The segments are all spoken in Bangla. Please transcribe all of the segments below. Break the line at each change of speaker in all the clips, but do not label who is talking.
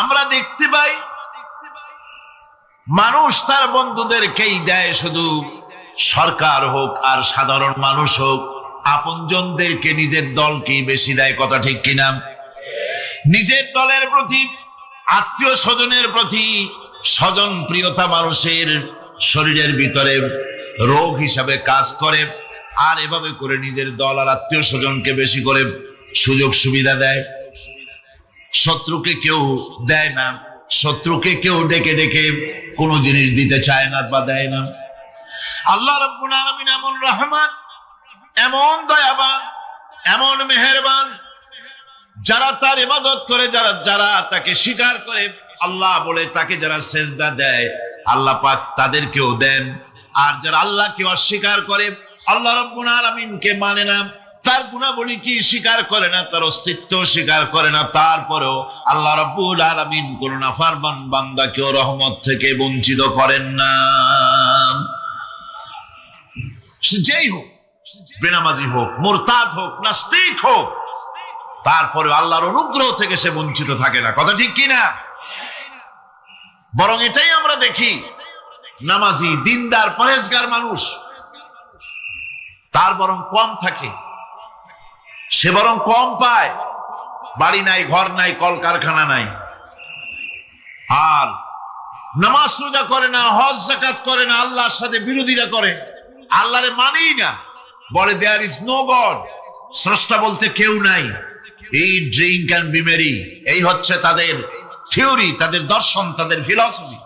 আমরা দেখতে পাই মানুষ তার বন্ধুদেরকেই দেয়, শুধু সরকার হোক আর সাধারণ মানুষ হোক, আপনজনদেরকে নিজের দলকেই বেশি দেয়। কথা ঠিক কিনা? নিজের দলের প্রতি, আত্মীয় স্বজনের প্রতি স্বজন প্রিয়তা মানুষের শরীরের ভিতরে রোগ হিসাবে কাজ করে, আর এভাবে করে নিজের দল আর আত্মীয় স্বজনকে বেশি করে সুযোগ সুবিধা দেয়। শত্রুকে কেউ দেয় না, শত্রুকে কেউ ডেকে ডেকে কোনো জিনিস দিতে চায় না বা দেয় না। আল্লাহ রাব্বুল আলামিন এমন রহমান, এমন দয়াবান, এমন মেহেরবান, যারা তার ইবাদত করে, যারা তাকে স্বীকার করে, আল্লাহ বলে তাকে যারা সেজদা দেয়, আল্লাহ পাক তাদেরকেও দেন। আর যারা আল্লাহকে অস্বীকার করে, আল্লাহ রাব্বুল আলামিনকে মানে না, তার গুণাবলী কি স্বীকার করে না, তার অস্তিত্ব স্বীকার করে না, তারপরেও আল্লাহ রাব্বুল আলামিন কোন নাফরমান বান্দাকেও রহমত থেকে বঞ্চিত করেন না। যেই হোক, বেনামাজি হোক, মুরতাদ হোক, নাস্তিক হোক, তারপরে আল্লাহর অনুগ্রহ থেকে সে বঞ্চিত থাকে না। কথা ঠিক কিনা? বরং এটাই আমরা দেখি, নামাজি, দিনদার, পরেজগার মানুষ তার বরং কম থাকে, সে বরং কম পায়। বাড়ি নাই, ঘর নাই, কলকারখানা নাই, আর নামাজ রোজা করে না, হজ যাকাত করে না, আল্লাহর সাথে বিরোধিতা করে, আল্লাহরে মানেই না, বলে দেয়ার ইজ নো গড, স্রষ্টা বলতে কেউ নাই, এই ড্রিঙ্ক এন্ড বি মেরি, এই হচ্ছে তাদের থিওরি, তাদের দর্শন, তাদের ফিলসফি।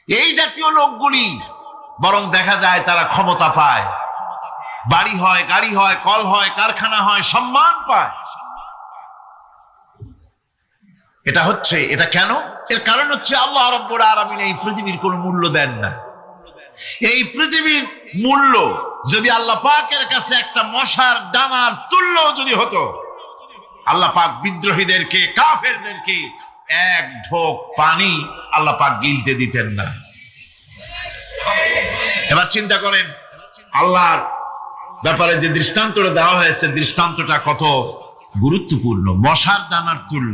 এই জাতীয় লোকগুলি বরং দেখা যায় তারা ক্ষমতা পায়, বাড়ি হয়, গাড়ি হয়, কল হয়, কারখানা হয়, সম্মান পায়। এটা কেন? এর কারণ হচ্ছে আল্লাহ রাব্বুল আলামিন এই পৃথিবীর কোনো মূল্য দেন না। এই পৃথিবীর মূল্য যদি আল্লাহ পাকের কাছে একটা মশার দানার তুল্য যদি হতো, আল্লাহ পাক বিদ্রোহীদেরকে, কাফেরদেরকে এক ঢোক পানি আল্লাহ পাক গিলতে দিতেন না। এবার চিন্তা করেন, আল্লাহর ব্যাপারে যে দৃষ্টান্তটা দেওয়া হয়েছে, দৃষ্টান্তটা কত গুরুত্বপূর্ণ। মশার দানার তুল্য,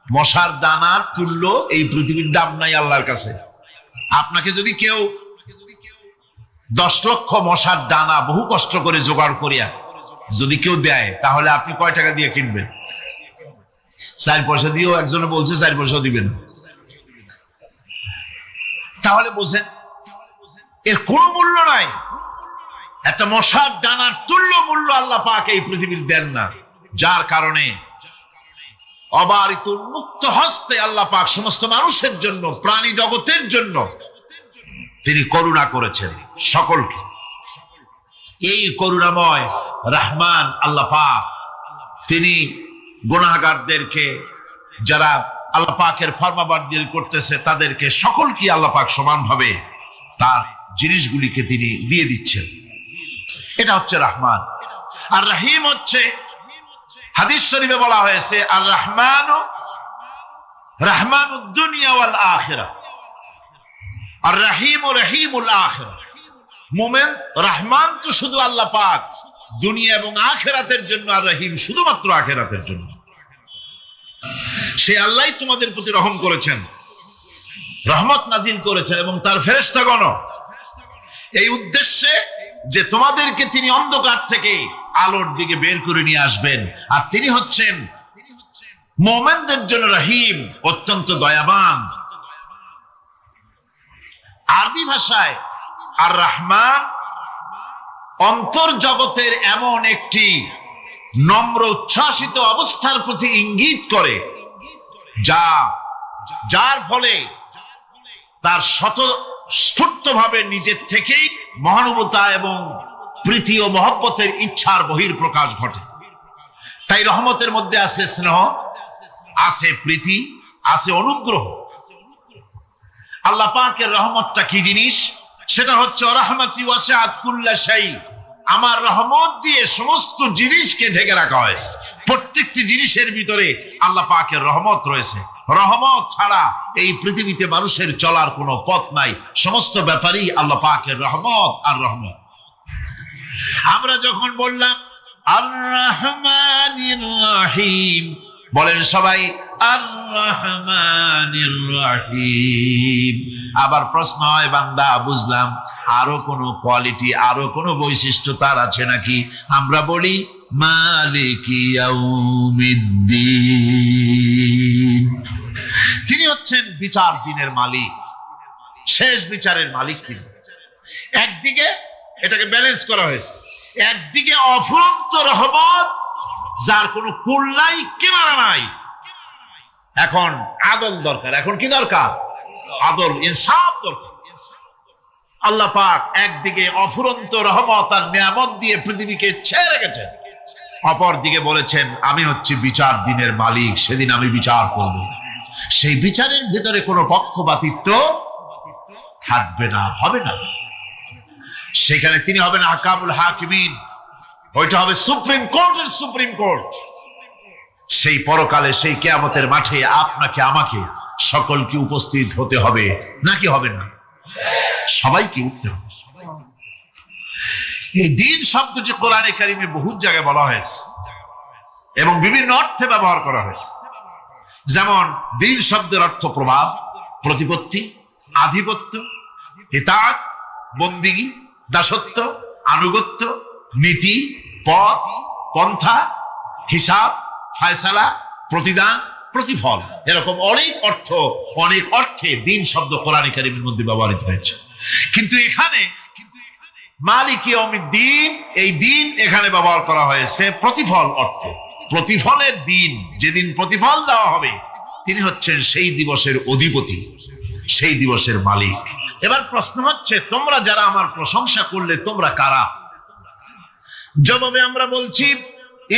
মশার দানার তুল্য এই পৃথিবীর দাম নাই আল্লাহর কাছে। আপনাকে যদি কেউ 10 লক্ষ মশার দানা বহু কষ্ট করে জোগাড় করিয়া যদি কেউ দেয়, তাহলে আপনি কয় টাকা দিয়ে কিনবেন? 4 পয়সা দিয়েও, একজনে বলছে 4 পয়সাও দিবেন। তাহলে বোঝেন এর কোনো মূল্য নাই। একটা মশার দানার তুল্য মূল্য আল্লাহ পাক এই পৃথিবীর দেন না, যার কারণে অবারিত মুক্ত হস্তে আল্লাহ পাক সমস্ত মানুষের জন্য, প্রাণী জগতের জন্য তিনি করুণা করেছেন সকলকে। এই করুণাময় রহমান আল্লাহ পাক, তিনি গুনাহগারদেরকে, যারা আল্লাহ পাকের ফরমাবরদারি করতেছে, তাদেরকে সকলকে আল্লাহ পাক সমানভাবে তার জিনিসগুলিকে তিনি দিয়ে দিচ্ছেন। এটা হচ্ছে রহমান। আর রহিম হচ্ছে, হাদিস শরীফে বলা হয়েছে, আর রহমানু রহমানুদ দুনিয়া ওয়াল আখিরাহ, আর রহিম রহিমুল আখিরাহ। মুমিন রহমান তো শুধু আল্লাহ পাক দুনিয়া এবং আখিরাতের জন্য, আর রহিম শুধুমাত্র আখিরাতের জন্য। সে আল্লাহই তোমাদের প্রতি রহম করেছেন, রহমত নাজিল করেছেন, এবং তার ফেরেশতাগণ এই উদ্দেশ্যে যে তোমাদেরকে তিনি অন্ধকার থেকে আলোর দিকে বের করে নিয়ে আসবেন। আর তিনি হচ্ছেন মুমিনদের জন্য রহিম, অত্যন্ত দয়াবান। আরবি ভাষায় আর রহমান অন্তর্জগতের এমন একটি নম্র উচ্ছ্বাসিত অবস্থার প্রতি ইঙ্গিত করে, যার ফলে তার স্বতঃস্ফূর্তভাবে নিজের থেকেই মহানুভবতা এবং প্রীতি ও মহব্বতের ইচ্ছার বহিঃপ্রকাশ ঘটে। তাই রহমতের মধ্যে আছে স্নেহ, আছে প্রীতি, আছে অনুগ্রহ। আল্লাহ পাকের রহমতটা কি জিনিস? সেটা হচ্ছে রাহমাতি ওয়াসিআত কুল্লা শাই, আমার রহমত দিয়ে সমস্ত জিনিসকে ঢেকে রাখা হয়েছে। প্রত্যেকটি জিনিসের ভিতরে আল্লাহ পাকের রহমত রয়েছে। রহমত ছাড়া এই পৃথিবীতে মানুষের চলার কোনো পথ নাই। সমস্ত ব্যাপারেই আল্লাহ পাকের রহমত আর রহমত। আমরা যখন বললাম আর রহমানির রহিম, বলেন সবাই আর রহমানির রহিম। আবার প্রশ্ন হয়, বান্দা বুঝলাম, আরো কোনো কোয়ালিটি, আরো কোনো বৈশিষ্ট্য তার আছে নাকি? আমরা বলি মালিকি ইয়াউমিদ্দিন। তিনি হচ্ছেন বিচার দিনের মালিক, শেষ বিচারের মালিক তিনি। একদিকে এটাকে ব্যালেন্স করা হয়েছে, একদিকে অফুরন্ত রহমত, যার কোনো কুল নাই, কিনারা নাই। এখন আদল দরকার। এখন কি দরকার? আদল, ইনসাফ দরকার। আল্লাহ পাক একদিকে অফুরন্ত রহমত আর নিয়ামত দিয়ে পৃথিবীকে ছেড়ে গেছেন, অপর দিকে বলেছেন আমি হচ্ছি বিচার দিনের মালিক, সেদিন আমি বিচার করব। সেই বিচারের ভিতরে কোনো পক্ষপাতিত্ব থাকবে না, হবে না। সেখানে তিনি হবেন আহকামুল হাকিমিন, ওইটা হবে সুপ্রিম কোর্টের সুপ্রিম কোর্ট। সেই পরকালে, সেই কিয়ামতের মাঠে আপনাকে আমাকে সকলকে উপস্থিত হতে হবে, নাকি হবে না? সবাইকে উঠতে হবে। এই দিন শব্দটি কোরআনে কারিমে বহু জায়গায় বলা হয়েছে এবং বিভিন্ন অর্থে ব্যবহার করা হয়েছে। যেমন দিন শব্দের অর্থ প্রভাব, প্রতিপত্তি, আধিপত্য, ইতাআত, বন্দিগি, দাসত্ব, আনুগত্য, নীতি, পথ, পন্থা, হিসাব, ফায়সালা, প্রতিদান, প্রতিফল। এরকম অনেক অর্থ, অনেক অর্থে দিন শব্দ কোরআনে কারিমের মধ্যে ব্যবহৃত হয়েছে। কিন্তু এখানে মালিক ইয়াউমিদ্দিন, এই দিন এখানে ব্যবহার করা হয়েছে প্রতিফল অর্থে। প্রতিফলের দিন, যেদিন প্রতিফল দেওয়া হবে, তিনি হচ্ছেন সেই দিবসের অধিপতি, সেই দিবসের মালিক। এবার প্রশ্ন হচ্ছে, তোমরা যারা আমার প্রশংসা করলে তোমরা কারা? জবাবে আমরা বলছি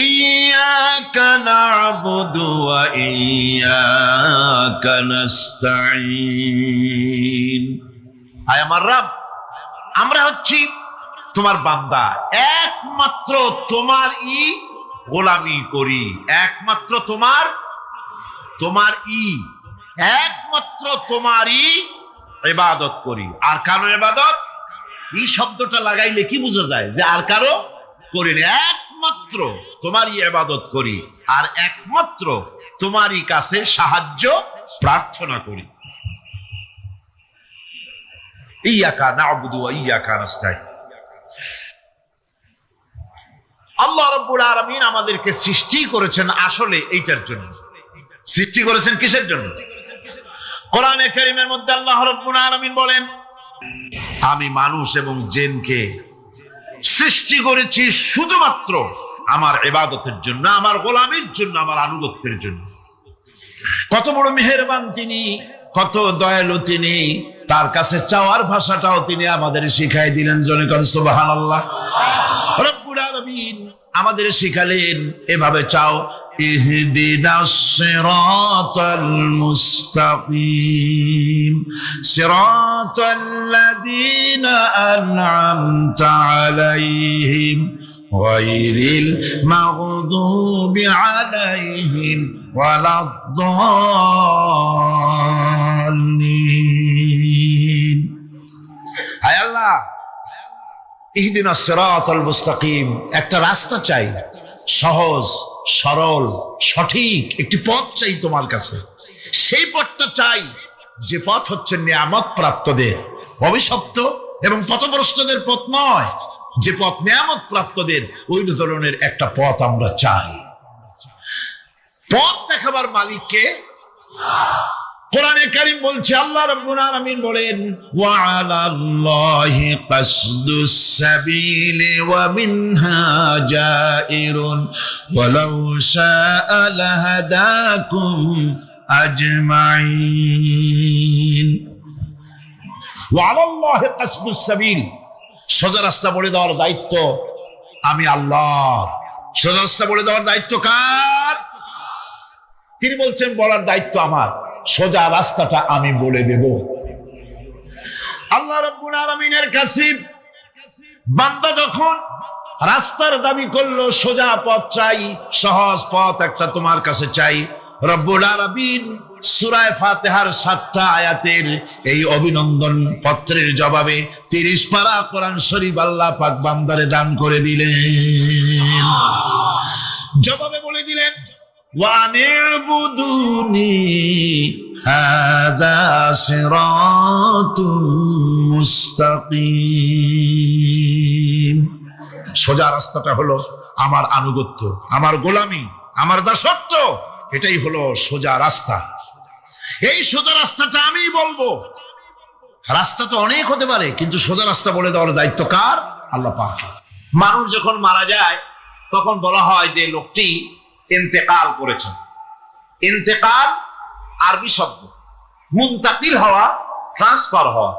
ইয়্যাকা না'বুদু ওয়া ইয়্যাকা নাস্তাঈন। আয় আমার রব, আমরা হচ্ছি তোমার বান্দা, একমাত্র তোমারই গোলামি করি, একমাত্র তোমারই একমাত্র তোমারই ইবাদত করি। আর কারো ইবাদত, এই শব্দটা লাগাইলে কি বোঝা যায়? যে আর কারো করি না, একমাত্র তোমারই ইবাদত করি আর একমাত্র তোমারই কাছে সাহায্য প্রার্থনা করি। ইয়্যাকা না'বুদু ওয়া ইয়্যাকা নাস্তাঈন। আল্লাহ রাব্বুল আলামিন আমাদেরকে সৃষ্টি করেছেন আসলে এইটার জন্য। সৃষ্টি করেছেন কিসের জন্য? কোরআনে কারীমের মধ্যে আল্লাহ রাব্বুল আলামিন বলেন, আমি মানুষ এবং জিনকে সৃষ্টি করেছি শুধুমাত্র আমার ইবাদতের জন্য, আমার গোলামির জন্য, আমার আনুগত্যের জন্য। কত বড় মেহেরবান তিনি, কত দয়ালু তিনি। তার কাছে চাওয়ার ভাষাটাও তিনি আমাদের শিখাই দিলেন। জনে কোন সুবহানাল্লাহ। রব্বুল আলামিন আমাদের শিখালেন, এভাবে চাও, ইহদিনাস সিরাতাল মুস্তাকিম সিরাতাল্লাযীনা আন'আমতা আলাইহিম গায়রিল মাগদুবি আলাইহিম ওয়ালাদ-দাল্লিন। হায় আল্লাহ, ইহদিনাস সিরাতাল মুস্তাকিম, একটা রাস্তা চাই, সহজ, সরল, সঠিক একটি পথ চাই তোমার কাছে। সেই পথটা চাই যে পথ হচ্ছে নিয়ামত প্রাপ্তদের, অভিশপ্ত এবং পথভ্রষ্টদের পথ নয়। যে পথ নিয়ামত প্রাপ্তদের, ওই ধরনের একটা পথ আমরা চাই। পথ দেখাবার মালিককে কোরআনে কারীম বলছে, আল্লাহ রাব্বুল আলামিন বলেন, ওয়া আলাল্লাহি কাসদুস সাবিলি ওয়া মিনহা জাইরুন ওয়ালাউ শাআ লাহাদাকুম আজমাইন। ওয়া আলাল্লাহি কাসদুস সাবিল, সোজা রাস্তা বলে দেওয়ার দায়িত্ব আমি আল্লাহর। সোজা রাস্তা বলে দেওয়ার দায়িত্ব কার? তিনি বলছেন, বলার দায়িত্ব আমার, সোজা রাস্তাটা আমি বলে দেব। আল্লাহ রাব্বুল আলামিনের কাছে বান্দা যখন রাস্তার দাবি করলো, সোজা পথ চাই, সহজ পথ একটা তোমার কাছে চাই, রব্বুল আলামিন সূরা ফাতিহার 7টা আয়াতের এই অভিনন্দন পত্রের জবাবে 30 পারা কোরআন শরীফ আল্লাহ পাক বান্দারে দান করে দিলেন। জবাবে বলে দিলেন, وأن اعبدوني هذا صراط مستقيم। সোজা রাস্তাটা হলো আমার আনুগত্য, আমার গোলামি, আমার দাসত্ব, এটাই হলো সোজা রাস্তা। এই সোজা রাস্তাটা আমি বলবো। রাস্তা তো অনেক হতে পারে, কিন্তু সোজা রাস্তা বলে দেওয়ার দায়িত্ব কার? আল্লাহ পাকের। মানুষ যখন মারা যায় তখন বলা হয় যে লোকটি ইন্তেকাল করেছেন। ইন্তেকাল আরবি শব্দ, মুনতাকিল হওয়া, ট্রান্সফার হওয়া।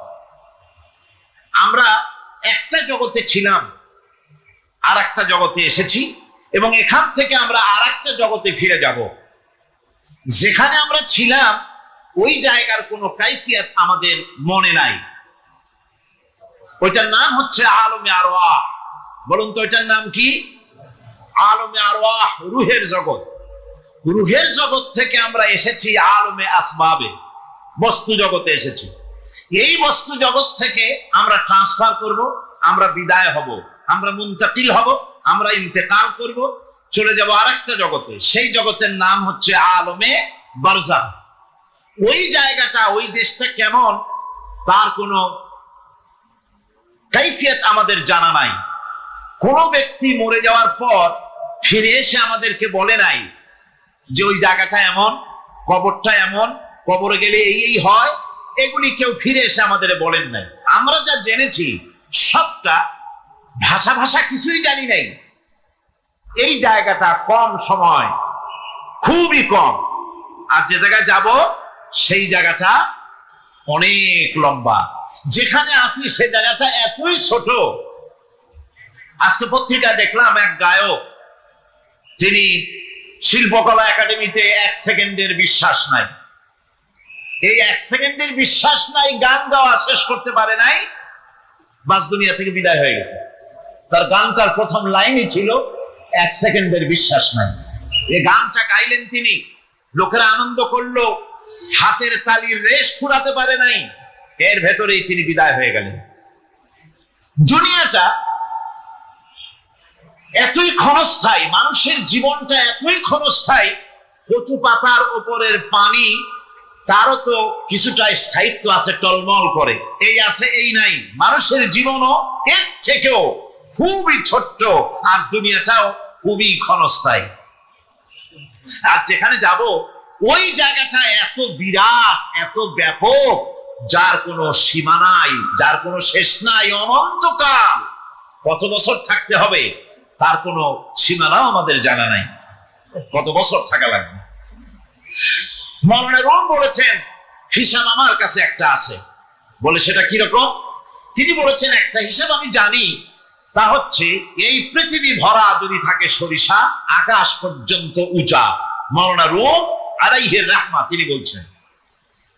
আমরা একটা জগতে ছিলাম, আর একটা জগতে এসেছি, এবং এখান থেকে আমরা আর একটা জগতে ফিরে যাব। যেখানে আমরা ছিলাম ওই জায়গার কোনো কাইফিয়াত আমাদের মনে নাই। ওইটার নাম হচ্ছে আলমে আরওয়াহ। বলুন তো ওইটার নাম কি? আলমে আরওয়াহ, রুহের জগৎ। রুহের জগৎ থেকে আমরা এসেছি আলমে আসবাবে, বস্তু জগতে এসেছি। এই বস্তু জগৎ থেকে আমরা ট্রান্সফার করব, আমরা বিদায় হব, আমরা মুনতাকিল হব, আমরা ইন্তেকাল করব, চলে যাব আরেকটা জগতে। সেই জগতের নাম হচ্ছে আলমে বারজাখ। ওই জায়গাটা, ওই দেশটা কেমন তার কোনো কাইফিয়ত আমাদের জানা নাই। কোন ব্যক্তি মরে যাওয়ার পর ফিরে এসে আমাদেরকে বলে নাই যে ওই জায়গাটা এমন, কবরটা এমন, কবরে গেলে এই হয়। এগুলি কেউ ফিরে এসে আমাদের বলেন নাই। আমরা যা জেনেছি সবটা ভাষা কিছুই জানি নাই। এই জায়গাটা কম সময়, খুবই কম। আর যে জায়গায় যাব সেই জায়গাটা অনেক লম্বা। যেখানে আসি সেই জায়গাটা এতই ছোট। আজকে পত্রিকায় দেখলাম এক গায়ক, তিনি শিল্পকলা একাডেমিতে 1 সেকেন্ডের বিশ্বাস নাই। এই 1 সেকেন্ডের বিশ্বাস নাই, গান গাওয়া শেষ করতে পারে নাই, বাস দুনিয়া থেকে বিদায় হয়ে গেছে। তার গানটার প্রথম লাইনই ছিল 1 সেকেন্ডের বিশ্বাস নাই। এই গানটা গাইলেন তিনি, লোকেরা আনন্দ করলো, হাতের তালির রেশ ফুরাতে পারে নাই, এর ভেতরেই তিনি বিদায় হয়ে গেলেন। দুনিয়াটা এতই ক্ষণস্থায়ী, মানুষের জীবনটা এতই ক্ষণস্থায়ী, কচু পাতার উপরের পানি, তারও তো কিছুটা স্থায়িত্ব আছে, টলমল করে, এই আছে এই নাই। মানুষের জীবনও এর থেকেও খুবই ছোট্ট, আর দুনিয়াটাও খুবই ক্ষণস্থায়ী। আর যেখানে যাব ওই জায়গাটা এত বিরাট, এত ব্যাপক, যার কোনো সীমা নাই, যার কোনো শেষ নাই, অনন্তকাল। কত বছর থাকতে হবে তার কোনো সীমানাও আমাদের জানা নাই, কত বছর থাকা লাগবে। মাওলানা রুম বলেছেন হিসাব আমার কাছে একটা আছে। বলে সেটা কিরকম? তিনি বলেছেন একটা হিসাব আমি জানি, তা হচ্ছে এই পৃথিবী ভরা যদি থাকে সরিষা, আকাশ পর্যন্ত উঁচা। মাওলানা রুম আলাইহি রাহমা তিনি বলছেন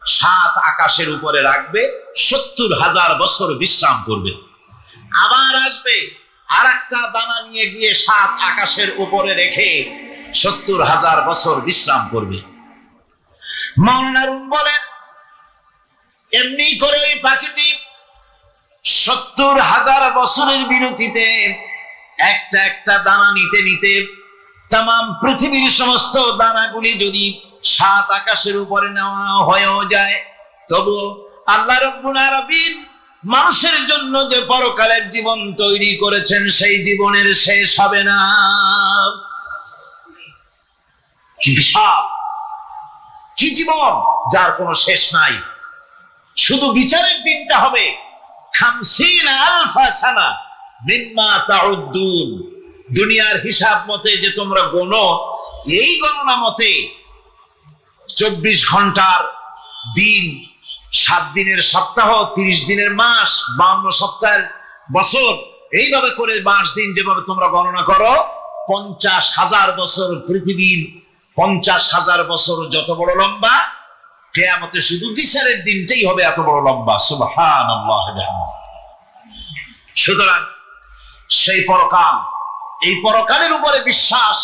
7 আকাশের উপরে রাখবে, 70,000 বছর বিশ্রাম করবে, আবার আসবে আর একটা দানা নিয়ে গিয়ে 7 আকাশের উপরে রেখে 70,000 বছর বিশ্রাম করবে। মাওলানা রুম বলেন এমনি করে ওই পাখিটি 70,000 বছরের বিরতিতে একটা একটা দানা নিতে নিতে তাম পৃথিবীর সমস্ত দানাগুলি যদি 7 আকাশের উপরে নেওয়া হয়েও যায়, তবু আল্লাহ রাব্বুল আলামিন মানুষের জন্য যে পরকালের জীবন তৈরি করেছেন সেই জীবনের শেষ হবে না। কি বিশাল, কি জীবন যার কোনো শেষ নাই। শুধু বিচারের দিনটা হবে 50,000 সানা মিম্মা তাউদ্দুন। দুনিয়ার হিসাব মতে যে তোমরা গণো, এই গণনা মতে 24 ঘন্টার দিন, 7 দিনের সপ্তাহ, 30 দিনের মাস, 52 সপ্তাহের বছর, এইভাবে করে মাস দিন যেভাবে তোমরা গণনা করো, 50,000 বছর পৃথিবীর 50,000 বছর যত বড় লম্বা, কিয়ামতে শুধু বিচারের দিনটাই হবে এত বড় লম্বা। সুবহানাল্লাহ। সুতরাং সেই পরকাল, এই পরকালের উপরে বিশ্বাস,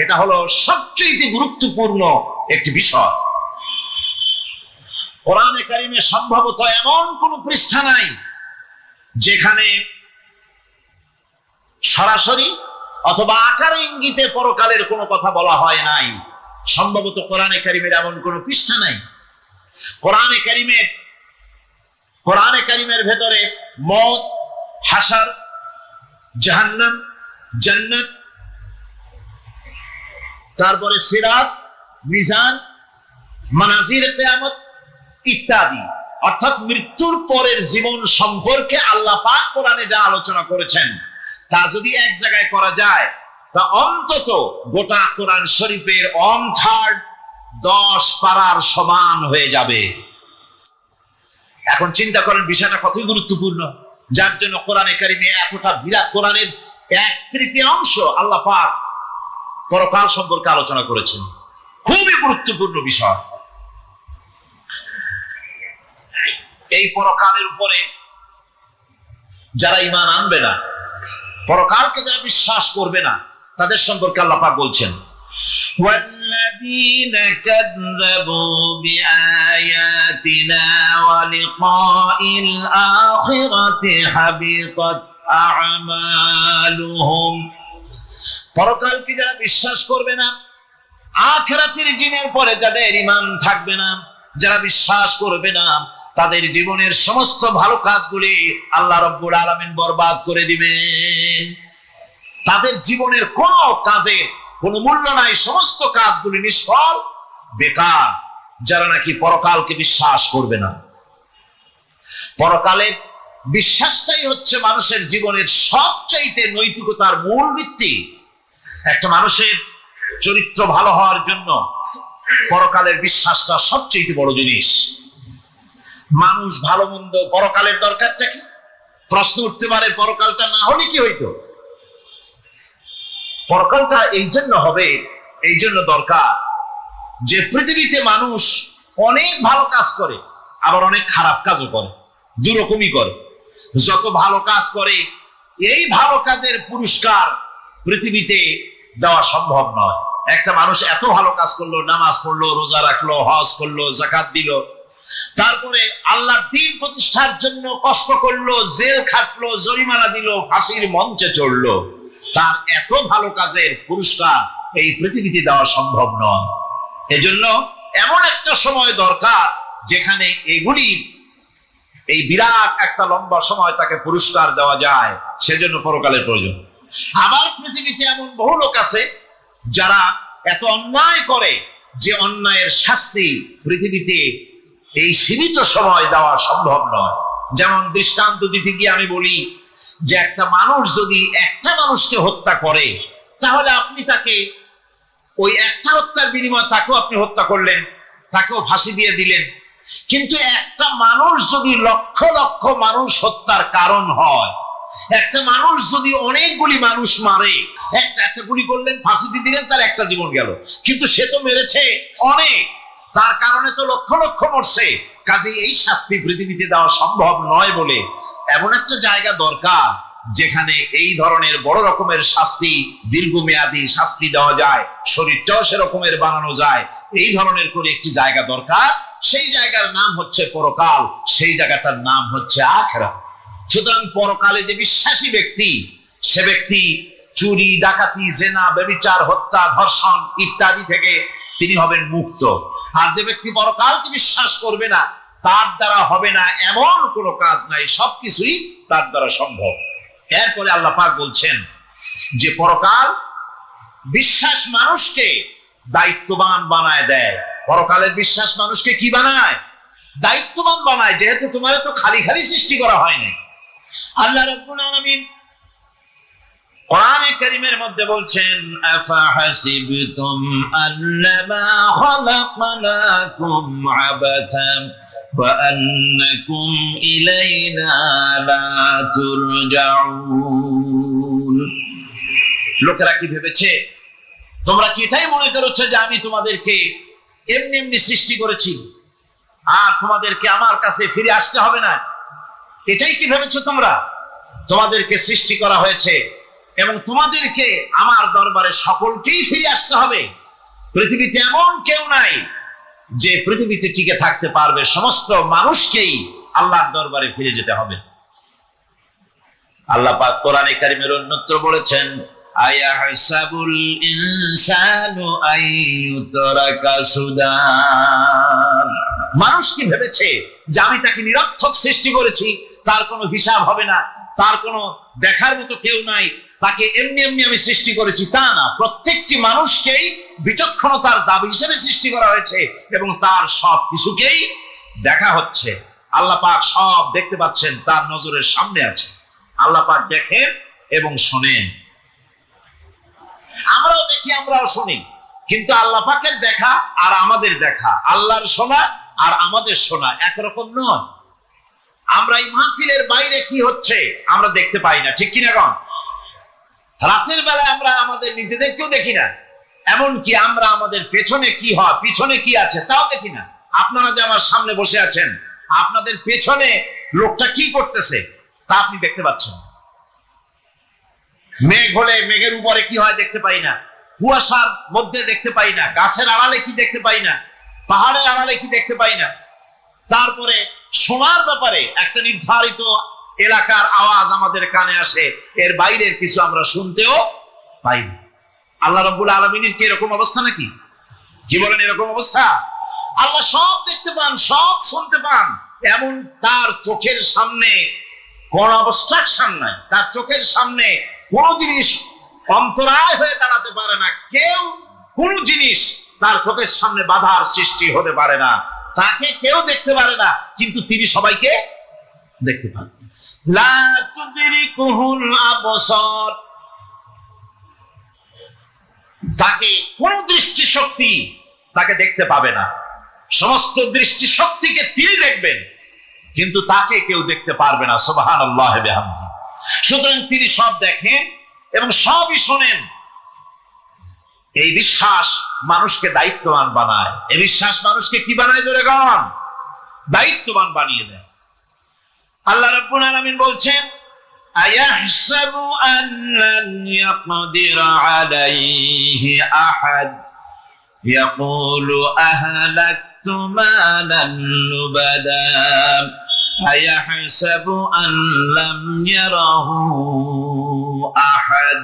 এটা হলো সবচেয়ে গুরুত্বপূর্ণ একটি বিষয়। কোরআনে কারিমে সম্ভবত এমন কোন পৃষ্ঠা নাই যেখানে সরাসরি অথবা আকারে ইঙ্গিতে পরকালের কোনো কথা বলা হয় নাই। সম্ভবত কোরআনে কারিমের এমন কোন পৃষ্ঠা নাই। কোরআনে কারিমের ভেতরে মওত, হাসর, জাহান্নাম, জান্নাত, তারপরে সিরাত, মিজান, মানাজির কিয়ামত ইত্যাদি, অর্থাৎ মৃত্যুর পরের জীবন সম্পর্কে আল্লাহ পাক কোরআনে যা আলোচনা করেছেন তা যদি এক জায়গায় করা যায় তা অন্তত গোটা কোরআন শরীফের 1/3 10 পারার সমান হয়ে যাবে। এখন চিন্তা করেন বিষয়টা কতই গুরুত্বপূর্ণ, যার জন্য কোরআনে কারিমে এতটা বিরাট কোরআনের 1/3 আল্লাহ পাক পরকাল সম্পর্কে আলোচনা করেছেন। খুবই গুরুত্বপূর্ণ বিষয়। এই পরকালের উপরে যারা ঈমান আনবে না, পরকালকে যারা বিশ্বাস করবে না, তাদের সম্পর্কে আল্লাহ পাক বলছেন والذين كذبوا بآياتنا ولقاء الآخرة حبطت أعمالهم। পরকালকে যারা বিশ্বাস করবে না, আখিরাতের দিনের পরে যাদের ঈমান থাকবে না, যারা বিশ্বাস করবে না, তাদের জীবনের সমস্ত ভালো কাজগুলি আল্লাহ রাব্বুল আলামিন বরবাদ করে দিবেন। তাদের জীবনের কোনো কাজে কোনো মূল্য নাই, সমস্ত কাজগুলি নিষ্ফল, বেকার, যারা নাকি পরকালকে বিশ্বাস করবে না। পরকালের বিশ্বাসটাই হচ্ছে মানুষের জীবনের সবচাইতে নৈতিকতার মূল ভিত্তি। একটা মানুষের চরিত্র ভালো হওয়ার জন্য পরকালের বিশ্বাসটা সবচেয়ে বড় জিনিস। মানুষ ভালো মন্দ, পরকালের দরকারটা কি? প্রশ্ন উঠতে পারে, পরকালটা না হলে কি হইতো? পরকালটা এই জন্য হবে, এই জন্য দরকার যে পৃথিবীতে মানুষ অনেক ভালো কাজ করে, আবার অনেক খারাপ কাজও করে, দুরকমই করে। যত ভালো কাজ করে এই ভালো কাজের পুরস্কার পৃথিবীতে দেওয়া সম্ভব নয়। একটা মানুষ এত ভালো কাজ করলো, নামাজ পড়লো, রোজা রাখলো, হজ করলো, যাকাত দিল, তারপরে আল্লাহর দ্বীন প্রতিষ্ঠার জন্য কষ্ট করলো, জেল খাটলো, জরিমানা দিল, ফাঁসির মঞ্চে চড়লো, তার এত ভালো কাজের পুরস্কার এই পৃথিবীতে দেওয়া সম্ভব নয়। এজন্য এমন একটা সময় দরকার যেখানে এগুলি, এই বিরাট একটা লম্বা সময় তাকে পুরস্কার দেওয়া যায়, সেজন্য পরকালের প্রয়োজন। আবার পৃথিবীতে এমন বহু লোক আছে যারা এত অন্যায় করে যে অন্যায়ের শাস্তি পৃথিবীতে এই সীমিত সময় দেওয়া সম্ভব নয়। যেমন দৃষ্টান্ত দিতে গিয়ে আমি বলি যে একটা মানুষ যদি একটা মানুষকে হত্যা করে, তাহলে আপনি তাকে ওই একটা হত্যার বিনিময়ে তাকেও আপনি হত্যা করলেন, তাকেও ফাঁসি দিয়ে দিলেন। কিন্তু একটা মানুষ যদি লক্ষ লক্ষ মানুষ হত্যার কারণ হয়, একটা মানুষ যদি অনেকগুলি মানুষ মারে, একটা গুলি করলেন, ফাঁসি দিয়ে দিলেন, তার একটা জীবন গেল, কিন্তু সে তো মেরেছে অনেক, তার কারণে তো লক্ষ লক্ষ মরছে। কাজে এই শাস্তি পৃথিবীতে দেওয়া সম্ভব নয় বলে এমন একটা জায়গা দরকার যেখানে এই ধরনের বড় রকমের শাস্তি, দীর্ঘমেয়াদী শাস্তি দেওয়া যায়, শরীরটাও সেরকমের বানানো যায়, এই ধরনের করে একটি জায়গা দরকার। সেই জায়গার নাম হচ্ছে পরকাল, সেই জায়গাটার নাম হচ্ছে আখিরাত। সুতরাং পরকালে যে বিশ্বাসী ব্যক্তি, সে ব্যক্তি চুরি, ডাকাতি, জেনা, ব্যভিচার, হত্যা, ধর্ষণ ইত্যাদি থেকে তিনি হবেন মুক্ত। আর যে ব্যক্তি পরকালকে বিশ্বাস করবে না, তার দ্বারা হবে না এমন কোনো কাজ নাই, সবকিছুই তার দ্বারা সম্ভব। এরপরে আল্লাহ পাক বলছেন যে পরকাল বিশ্বাস মানুষকে দায়িত্ববান বানায় দেয়। পরকালের বিশ্বাস মানুষকে কি বানায়? দায়িত্ববান বানায়, যেহেতু তোমার তো খালি খালি সৃষ্টি করা হয়নি। আল্লাহ রাব্বুল আলামিন কোরআনে কারীমের মধ্যে বলছেন আফাহাসিবতুম আন্নামা খালাকনাকুম আবাসান ওয়া আন্নাকুম ইলাইনা লা তুরজাউন। লোকেরা কি ভেবেছে? তোমরা কি এটাই মনে করেছো যে আমি তোমাদেরকে এমনি এমনি সৃষ্টি করেছি আর তোমাদেরকে আমার কাছে ফিরে আসতে হবে না? এটাই কি ভেবেছো তোমরা? তোমাদেরকে সৃষ্টি করা হয়েছে এবং তোমাদেরকে আমার দরবারে সকলকেই ফিরে আসতে হবে। পৃথিবীতে এমন কেউ নাই যে পৃথিবীতে টিকে থাকতে পারবে, সমস্ত মানুষকেই আল্লাহর দরবারে ফিরে যেতে হবে। আল্লাহ পাক কোরআনে কারীমের অন্যত্র বলেছেন আয়াহসাবুল ইনসানু আইয়ুতরাকা সুদা। মানুষ কি ভেবেছে যে আমি তাকে নিরর্থক সৃষ্টি করেছি, তার কোনো হিসাব হবে না, তার কোনো দেখার মতো কেউ নাই, তাকে এমনি এমনি আমি সৃষ্টি করেছি? তা না, প্রত্যেকটি মানুষকেই বিচক্ষণতার দাবি হিসেবে সৃষ্টি করা হয়েছে এবং তার সব কিছুকেই দেখা হচ্ছে। আল্লাহ পাক সব দেখতে পাচ্ছেন, তার নজরের সামনে আছে। আল্লাহ পাক দেখেন এবং শোনেন। আমরাও দেখি, আমরাও শুনি, কিন্তু আল্লাহ পাকের দেখা আর আমাদের দেখা, আল্লাহর শোনা আর আমাদের শোনা একরকম নয়। আমরা এই মাহফিলের বাইরে কি হচ্ছে আমরা দেখতে পাই না, ঠিক কিনা কম? রাতের বেলায় আমরা আমাদের নিজেদেরকেও দেখি না, এমনকি আমরা আমাদের পেছনে কি হয়, পিছনে কি আছে তাও দেখি না। আপনারা যে আমার সামনে বসে আছেন, আপনাদের পেছনে লোকটা কি করতেছে তা আপনি দেখতে পাচ্ছেন। মেঘ হলে মেঘের উপরে কি হয় দেখতে পাই না, কুয়াশার মধ্যে দেখতে পাই না, গাছের আড়ালে কি দেখতে পাই না, পাহাড়ের আড়ালে কি দেখতে পাই না। তারপরে শোনার ব্যাপারে একটা নির্ধারিত এলাকার আওয়াজ আমাদের কানে আসে, এর বাইরের কিছু আমরা শুনতেও পাই না। আল্লাহ রাব্বুল আলামিনের কি এরকম অবস্থা নাকি? কি বলেন, এরকম অবস্থা? আল্লাহ সব দেখতে পান, সব শুনতে পান, এমন তার চোখের সামনে কোন অবস্ট্রাকশন নাই, তার চোখের সামনে কোন জিনিস অন্তরায় হয়ে দাঁড়াতে পারে না, কেউ কোন জিনিস তার চোখের সামনে বাধার সৃষ্টি হতে পারে না। তাকে কেউ দেখতে পারে না, কিন্তু তিনি সবাইকে দেখতে পান। লা তুদরিকুহুল আবসার, তাকে কোন দৃষ্টিশক্তি তাকে দেখতে পাবে না। সমস্ত দৃষ্টিশক্তিকে তিনি দেখবেন, কিন্তু তাকে কেউ দেখতে পারবে না। সুবহানাল্লাহ ওয়া বিহামদিহি। সুতরাং তিনি সব দেখেন এবং সবই শোনেন। এই বিশ্বাস মানুষকে দায়িত্ববান বানায়। এই বিশ্বাস মানুষকে কি বানায় জোরে গান? দায়িত্ববান বানিয়ে দেয়। আল্লাহ রাব্বুল আলামিন বলছেন, আয়াহসাবু আন লান ইয়াকদিরা আলাইহি আহাদ ইয়াকুলু আহলাকতু মালান লুবাদা আয়াহসাবু আন লাম ইয়ারাহু আহাদ।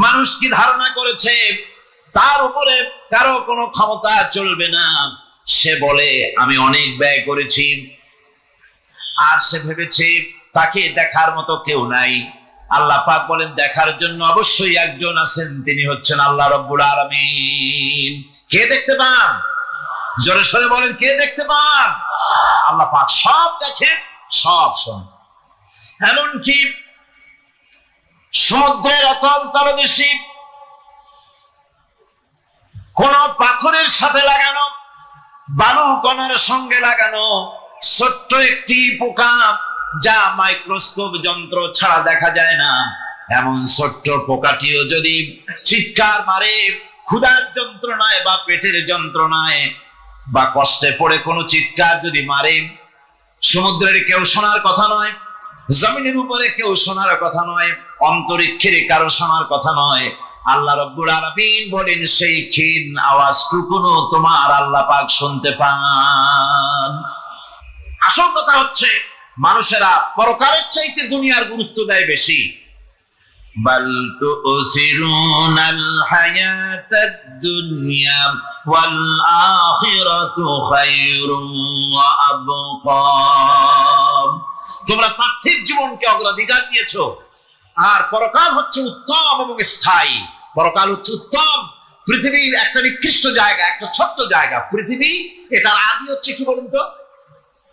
মানুষ কি ধারণা করেছে তার উপরে কারো কোনো ক্ষমতা চলবে না? সে বলে আমি অনেক ব্যয় করেছি, আর সে ভেবেছে তাকে দেখার মতো কেউ নাই। আল্লাহ পাক বলেন দেখার জন্য অবশ্যই একজন আছেন, তিনি হচ্ছেন আল্লাহ রাব্বুল আলামিন। কে দেখতে পান? জোরে সরে বলেন, কে দেখতে পান? আল্লাহ পাক সব দেখেন, সব শোনেন। এমনকি সমুদ্রের অতল তলদেশে কোন পাথরের সাথে লাগানো, বালু কণার সঙ্গে লাগানো ছোট্ট একটি পোকা, যা মাইক্রোস্কোপ যন্ত্র ছাড়া দেখা যায় না, এমন ছোট্ট পোকাটিও যদি চিৎকার মারে ক্ষুধার যন্ত্রণায় বা পেটের যন্ত্রণায় বা কষ্টে পড়ে কোনো চিৎকার যদি মারে, সমুদ্রের কেউ শোনার কথা নয়, জমিনের উপরে কেউ শোনার কথা নয়, অন্তরিক্ষের কারো শোনার কথা নয়। আল্লাহ রাব্বুল আলামিন বলেন সেই ক্ষীণ আওয়াজটুকুও তোমার আল্লাহ পাক শুনতে পান। আসল কথা হচ্ছে মানুষেরা পরকালের চাইতে দুনিয়ার গুরুত্ব দেয় বেশি। বাল তুসিরুনাল হায়াতাদ দুনিয়া ওয়াল আখিরাতু খায়রুন ওয়া আবকা। তোমরা পার্থিব জীবনকে অগ্রাধিকার দিয়েছো, আর পরকাল হচ্ছে উত্তম এবং স্থায়ী। পরকাল হচ্ছে উত্তম। পৃথিবী একটা নিকৃষ্ট জায়গা, একটা ছোট্ট জায়গা পৃথিবী। এটার আরবি হচ্ছে কি বলুন তো?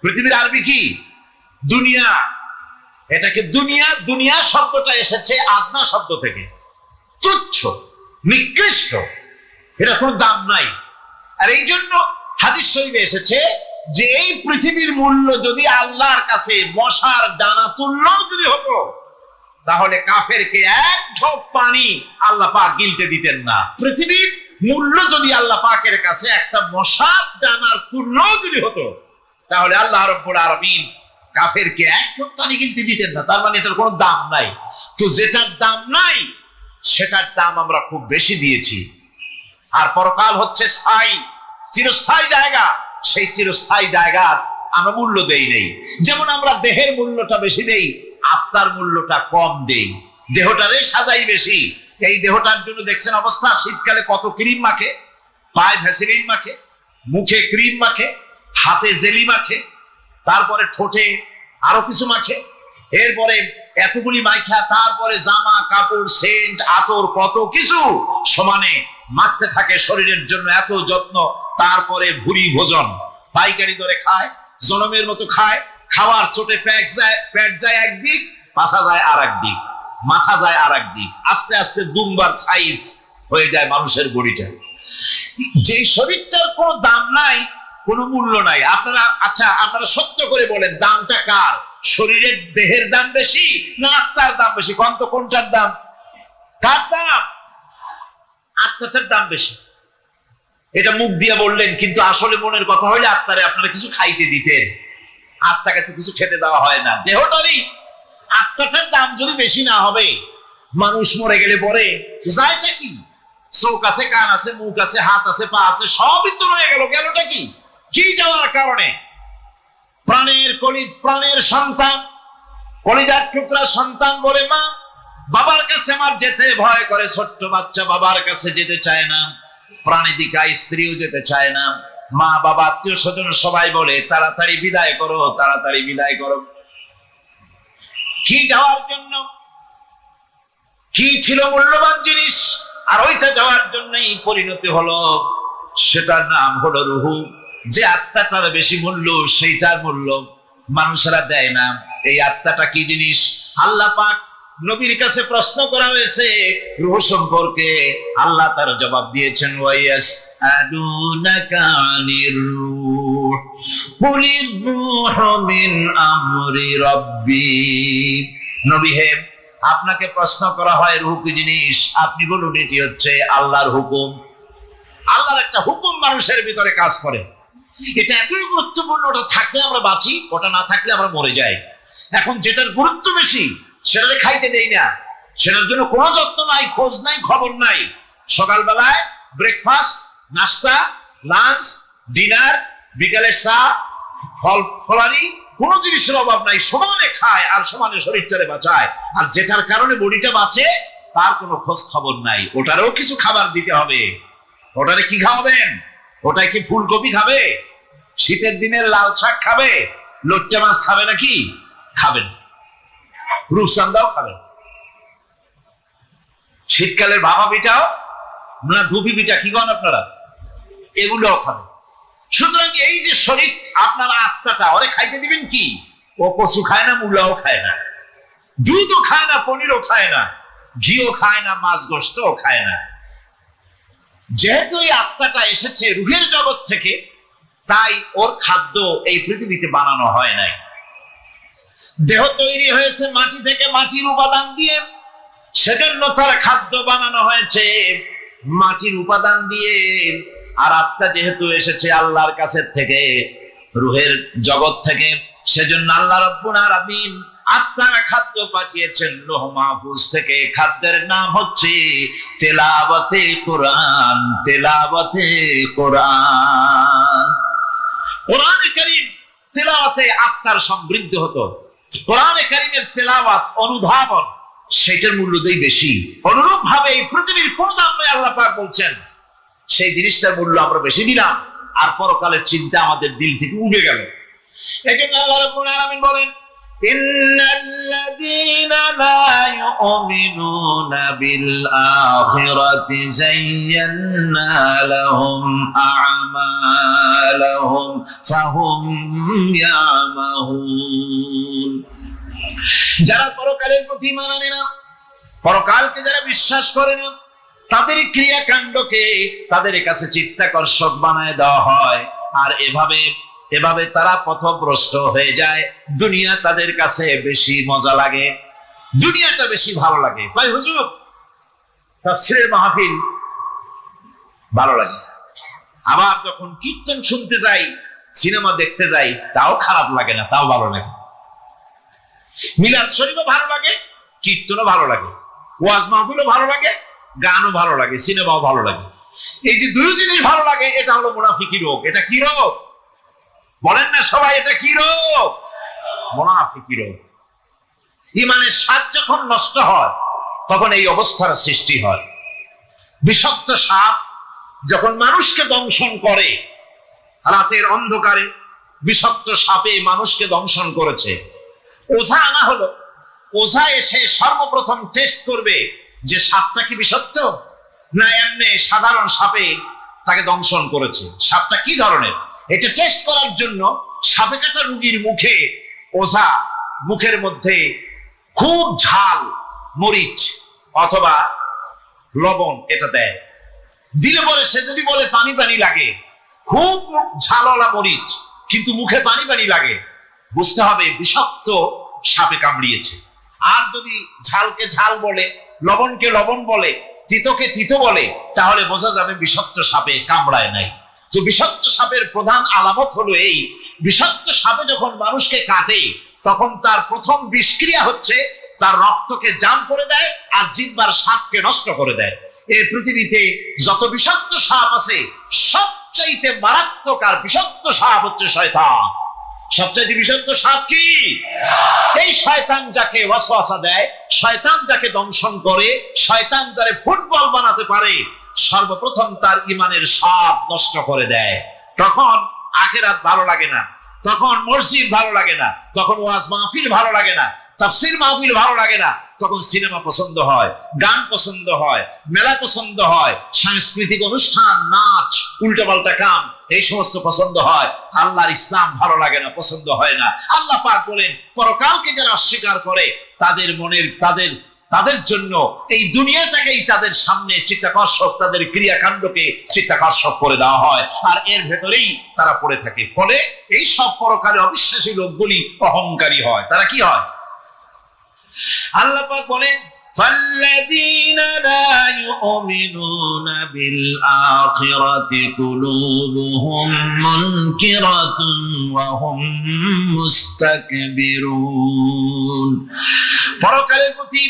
পৃথিবীর আরবি কি? দুনিয়া। এটাকে দুনিয়া, দুনিয়া শব্দটা এসেছে আদনা শব্দ থেকে, তুচ্ছ, নিকৃষ্ট, এটা কোনো দাম নাই। আর এই জন্য হাদিস শরীফে এসেছে যে এই পৃথিবীর মূল্য যদি আল্লাহর কাছে মশার দানা তুল্যও যদি হতো, তাহলে কাফেরকে এক ঢোক পানি আল্লাহ পাক গিলতে দিতেন না। পৃথিবীর মূল্য যদি আল্লাহ পাকের কাছে একটা মশার দানার তুল্যও যদি হতো, তাহলে আল্লাহ রাব্বুল আলামিন কাফেরকে এক ঢোক পানি গিলতে দিতেন না। তার মানে এটার কোনো দাম নাই। তো যেটার দাম নাই সেটার দাম আমরা খুব বেশি দিয়েছি। আর পরকাল হচ্ছে স্থায়ী, চিরস্থায়ী জায়গা। সেই চিরস্থায়ী জায়গার আমরা মূল্য দেই নেই। যেমন আমরা দেহের মূল্যটা বেশি দেই, আত্মার মূল্যটা কম দেই। দেহটারে সাজাই বেশি, এই দেহটার জন্য দেখছেন অবস্থা, শীতকালে কত ক্রিম মাখে, পায়ে ভ্যাসলিন মাখে, মুখে ক্রিম মাখে, হাতে জেলি মাখে, তারপরে ঠোঁটে আরো কিছু মাখে, এরপরে এতগুলি মাইখা তারপরে জামা কাপড় সেন্ট আতর কত কিছু সমানে মাখতে থাকে শরীরের জন্য, এত যত্ন। তারপরে ভুরি ভোজন পাইকারি দরে খায়, জনমের মতো খায়, খাওয়ার চোটে পেট যায় একদিক, পাছা যায় আর একদিক, মাথা যায় আর একদিক, আস্তে আস্তে দুমবার সাইজ হয়ে যায় মানুষের বডিটা। যে শরীরটার কোনো দাম নাই, কোনো মূল্য নাই। আপনারা সত্য করে বলেন, দামটা কার? শরীরের দেহের দাম বেশি না আত্মার দাম বেশি? কোনটার দাম? কার দাম? আত্মাটার দাম বেশি। এটা মুখ দিয়ে বললেন, কিন্তু আসলে মনের কথা হলে আত্মারে আপনারা কিছু খাইতে দিতেন। আত্মাকে তো কিছু খেতে দেওয়া হয় না। দেহটারই আত্মাটার দাম যদি বেশি না হবে, মানুষ মরে গেলে পরে যায়টা কি? চোখ আছে, কান আছে, মুখ আছে, হাত আছে, পা আছে, সবই তো রয়ে গেল। গেলটা কি? কি যাওয়ার কারণে? প্রাণের সন্তান, কলিজার টুকরা সন্তান বলে মা, বাবার কাছে আমার যেতে ভয় করে। ছোট্ট বাচ্চা বাবার কাছে যেতে চায় না, প্রাণীদিকা স্ত্রীও যেতে চায় না। মা বাবা আত্মীয় স্বজন সবাই বলে তাড়াতাড়ি বিদায় করো, তাড়াতাড়ি বিদায় করো। কি যাওয়ার জন্য? কি ছিল মূল্যবান জিনিস, আর ওইটা যাওয়ার জন্যই পরিণতি হলো। সেটার নাম হলো রুহু। যে আত্মাটার বেশি মূল্য, সেইটার মূল্য মানুষেরা দেয় না। এই আত্মাটা কি জিনিস? আল্লাহ পাক নবীর কাছে প্রশ্ন করা হয়েছে রূহ সম্পর্কে, আল্লাহ তার জবাব দিয়েছেন, ওয়ায়াসআলুনাকা আনির রূহ কুলির রূহু মিন আমরি রাব্বি। নবী হে, আপনাকে প্রশ্ন করা হয় রূহ কি জিনিস, আপনি বলুন এটি হচ্ছে আল্লাহর হুকুম। আল্লাহর একটা হুকুম মানুষের ভিতরে কাজ করে। এটা এতই গুরুত্বপূর্ণ, ওটা থাকলে আমরা বাঁচি, ওটা না থাকলে আমরা মরে যাই। এখন যেটার গুরুত্ব বেশি সেটাকে খাইতে দেই না, সেটার জন্য কোনো যত্ন নাই, খোঁজ নাই, খবর নাই। সকালবেলায় ব্রেকফাস্ট, নাস্তা, লাঞ্চ, ডিনার, বিকালের চা, ফলারি, কোনো জিনিসের অভাব নাই, সমানে খায় আর সমানে শরীরটারে বাঁচায়। আর যেটার কারণে বডিটা বাঁচে তার কোনো খোঁজ খবর নাই। ওটারও কিছু খাবার দিতে হবে। ওটারে কি খাওয়াবেন? ওটাই কি ফুলকপি খাবে? শীতের দিনের লাল শাক খাবে? লট্টা মাছ খাবে নাকি? খাবেন। রূপচান্দাও খাবেন। শীতকালের ভাপা পিঠাও না, ধুপি পিঠা কি করেন আপনারা, এগুলোও খাবেন। সুতরাং এই যে শরীর, আপনার আত্মাটা, ওরে খাইতে দিবেন কি? ও কচু খায় না, মূলাও খায় না, দুধও খায় না, পনিরও খায় না, ঘিও খায় না, মাছ গোশতও খায় না। যেহেতু এই আত্মাটা এসেছে রুহের জগৎ থেকে, তাই ওর খাদ্য এই পৃথিবীতে বানানো হয় নাই। দেহ তৈরি হয়েছে মাটি থেকে, মাটির উপাদান দিয়ে, সেজন্য তার খাদ্য বানানো হয়েছে মাটির উপাদান দিয়ে। আর আত্মা যেহেতু এসেছে আল্লাহর কাছে থেকে, রুহের জগৎ থেকে, সেজন্য আল্লাহ রাব্বুল আলামিন আত্মার খাদ্য পাঠিয়েছেন লৌহ মাহফুজ থেকে। খাদ্যের নাম হচ্ছে তেলাওয়াতে কোরআন। তেলাওয়াতে কোরআন। কোরআনে কারীম তেলাওয়াতে আত্মার সমৃদ্ধ হতো। কোরআনে কারীমের তেলাওয়াত, অনুধাবন, সেটার মূল্য দেই বেশি। অনুরূপ ভাবে এই পৃথিবীর কোন দাম নেই, আল্লাহ পাক বলছেন। সেই জিনিসটার মূল্য আমরা বেশি দিলাম, আর পরকালের চিন্তা আমাদের দিল থেকে উড়ে গেল। এজন্য আল্লাহ রাব্বুল আলামিন বলেন, ইন্নাল্লাযীনা লা ইউমিনুনা বিল আখিরাতি যায়্যানা লাহুম আ'মালাহুম ফাহুম ইয়ামাহুন। যারা পরকালের প্রতি ঈমান আনে না, পরকালকে যারা বিশ্বাস করে না, তাদের ক্রিয়াকাণ্ডকে তাদের কাছে চিত্তাকর্ষক বানায় দেওয়া হয়। আর এভাবে তারা পথভ্রষ্ট হয়ে যায়। দুনিয়া তাদের কাছে বেশি মজা লাগে, দুনিয়াটা বেশি ভালো লাগে। ভাই হুজুর, তাফসীরের মাহফিল ভালো লাগে, আবার যখন কীর্তন শুনতে যাই, সিনেমা দেখতে যাই, তাও খারাপ লাগে না, তাও ভালো লাগে। মিলাদ শরীফও ভালো লাগে, কীর্তনও ভালো লাগে, ওয়াজ মাহফিলও ভালো লাগে, গানও ভালো লাগে, সিনেমাও ভালো লাগে। এই যে দুই জিনিস ভালো লাগে, এটা হলো মুনাফিকি রোগ। এটা কি রোগ বলেন না সবাই? এটা কি রোগ? মুনাফিকি রোগ। ঈমানের স্বাদ যখন নষ্ট হয়, তখন এই অবস্থার সৃষ্টি হয়। বিষাক্ত সাপ যখন মানুষকে দংশন করে, রাতের অন্ধকারে বিষাক্ত সাপে মানুষকে দংশন করেছে, ওঝা আনা হলো। ওঝা এসে সর্বপ্রথম টেস্ট করবে যে সাপটা কি বিষাক্ত না এমনি সাধারণ সাপে তাকে দংশন করেছে, সাপটা কি ধরনের। এটা টেস্ট করার জন্য সাপে কাটা রোগীর মুখে ওঝা মুখের মধ্যে খুব ঝাল মরিচ অথবা লবণ এটা দেয়। দিলে পরে সে যদি বলে পানি পানি লাগে, খুব ঝালওয়ালা মরিচ কিন্তু মুখে পানি পানি লাগে, বুঝতে হবে বিষাক্ত সাপে কামড়িয়েছে। আর যদি ঝালকে ঝাল বলে, লবণকে লবণ বলে, তিতকে তিতো বলে, তাহলে বোঝা যাবে বিষাক্ত সাপে কামড়ায় নাই। তো বিষাক্ত সাপের প্রধান আলামত হলো এই, বিষাক্ত সাপে যখন মানুষকে কাটে তখন তার প্রথম বিষক্রিয়া হচ্ছে তার রক্তকে জাম করে দেয় আর জিহ্বার স্বাদকে নষ্ট করে দেয়। এই পৃথিবীতে যত বিষাক্ত সাপ আছে সবচাইতে মারাত্মক আর বিষাক্ত সাপ হচ্ছে শয়তান। সবচাইতে বিষাক্ত সাপ কি? এই শয়তান যাকে ওয়াসওয়াসা দেয়, শয়তান যাকে দংশন করে, শয়তান যারে ফুটবল বানাতে পারে, সর্বপ্রথম তার ঈমানের স্বাদ নষ্ট করে দেয়। তখন আখিরাত ভালো লাগে না, তখন মসজিদ ভালো লাগে না, তখন ওয়াজ মাহফিল ভালো লাগে না, তাফসীর মাহফিল ভালো লাগে না, তখন সিনেমা পছন্দ হয়, গান পছন্দ হয়, মেলা পছন্দ হয়, সাংস্কৃতিক অনুষ্ঠান, নাচ, উল্টাপাল্টা কাম, এই সমস্ত পছন্দ হয়। আল্লাহর ইসলাম ভালো লাগে না, পছন্দ হয় না। আল্লাহ পাক বলেন পরকালকে যারা অস্বীকার করে তাদের মনের তাদের জন্য এই দুনিয়াটাকেই তাদের সামনে চিত্তাকর্ষক, তাদের ক্রিয়াকাণ্ডকে চিত্তাকর্ষক করে দেওয়া হয় আর এর ভেতরেই তারা পড়ে থাকে। ফলে এই সব পরকালে অবিশ্বাসী লোকগুলি অহংকারী হয়। তারা কি হয়? আল্লাহ পাক বলেন فَالَّذِينَ لَا يُؤْمِنُونَ بِالْآخِرَةِ قُلُوبُهُمْ مُنْكِرَةٌ وَهُمْ مُسْتَكْبِرُونَ। পরকালের প্রতি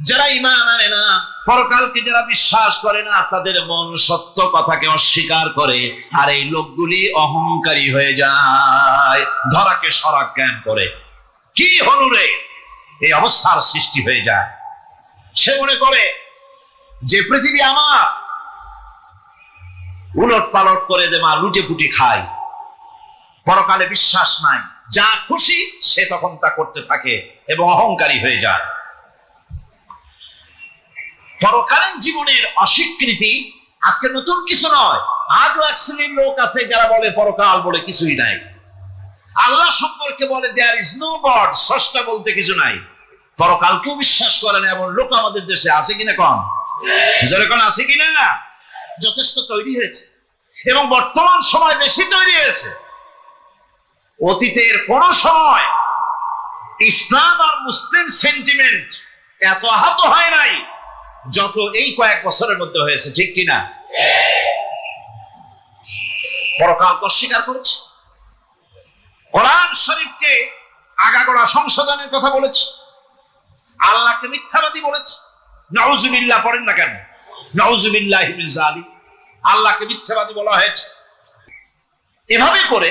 যারা ঈমান আনে না, পরকালকে যারা বিশ্বাস করে না, তাদের মন সত্য কথাকে অস্বীকার করে আর এই লোকগুলি অহংকারী হয়ে যায়, ধরাকে সরাক জ্ঞান করে। কি হলো রে, এই অবস্থার সৃষ্টি হয়ে যায়। সে মনে করে যে পৃথিবী আমার, উলট পালট করে দে মা, লুটে পুটে খাই, পরকালে বিশ্বাস নাই, যা খুশি সে তখন তা করতে থাকে এবং অহংকারী হয়ে যায়। পরকালীন জীবনের অস্বীকৃতি আজকে নতুন কিছু নয়। আজও এক শ্রেণীর লোক আছে যারা বলে পরকাল বলে কিছুই নাই, আল্লাহ সম্পর্কে বলে দেয়ার ইজ নো গড, স্রষ্টা বলতে কিছু নাই, পরকালকেও বিশ্বাস করে না এমন লোক আমাদের দেশে আছে কিনা? কম যেরকম আছে কিনা? যথেষ্ট তৈরি হয়েছে এবং বর্তমান সময় বেশি তৈরি হয়েছে। অতীতের কোন সময় ইসলাম আর মুসলিম সেন্টিমেন্ট এত আহত হয় নাই যত এই কয়েক বছরের মধ্যে হয়েছে, ঠিক কিনা? পরকালকে অস্বীকার করছে, কোরআন শরীফকে আগাগোড়া সংশোধনের কথা বলেছে, আল্লাহকে মিথ্যাবাদী বলেছে। নাউজুবিল্লাহ পড়েন না কেন? নাউজুবিল্লাহি মিন যালিক, আল্লাহকে মিথ্যাবাদী বলা হয়েছে। এভাবে করে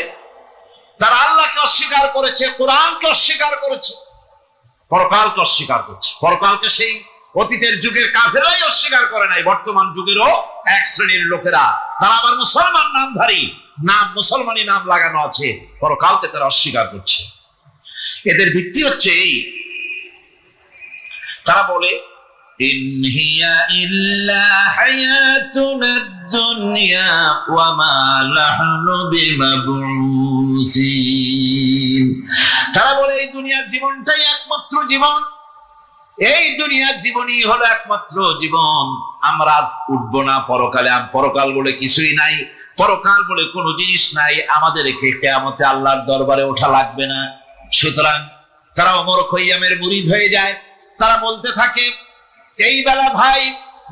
তারা আল্লাহকে অস্বীকার করেছে, কোরআনকে অস্বীকার করেছে, পরকালকে অস্বীকার করছে। পরকালকে সেই অতীতের যুগের কাফেররাই অস্বীকার করে নাই, বর্তমান যুগেরও এক শ্রেণীর লোকেরা, তারা আবার মুসলমান নামধারী, নাম মুসলমানি নাম লাগানো আছে, পরকালকে তারা অস্বীকার করছে। এদের ভিত্তি হচ্ছে এই, তারা বলে ইন হিয়া ইল্লা হায়াতুনা দুনিয়া ওয়া মা নাহনু বিমাবউসিন। তারা বলে এই দুনিয়ার জীবনটাই একমাত্র জীবন, এই দুনিয়ার জীবনই হলো একমাত্র জীবন, আমরা উঠবো না পরকালে, পরকাল বলে কিছুই নাই, পরকাল বলে কোনো জিনিস নাই, আমাদেরকে কিয়ামতে আল্লাহর দরবারে ওঠা লাগবে না। সুতরাং তারা ওমর খৈয়ামের মুরিদ হয়ে যায়। তারা বলতে থাকে এই বেলা ভাই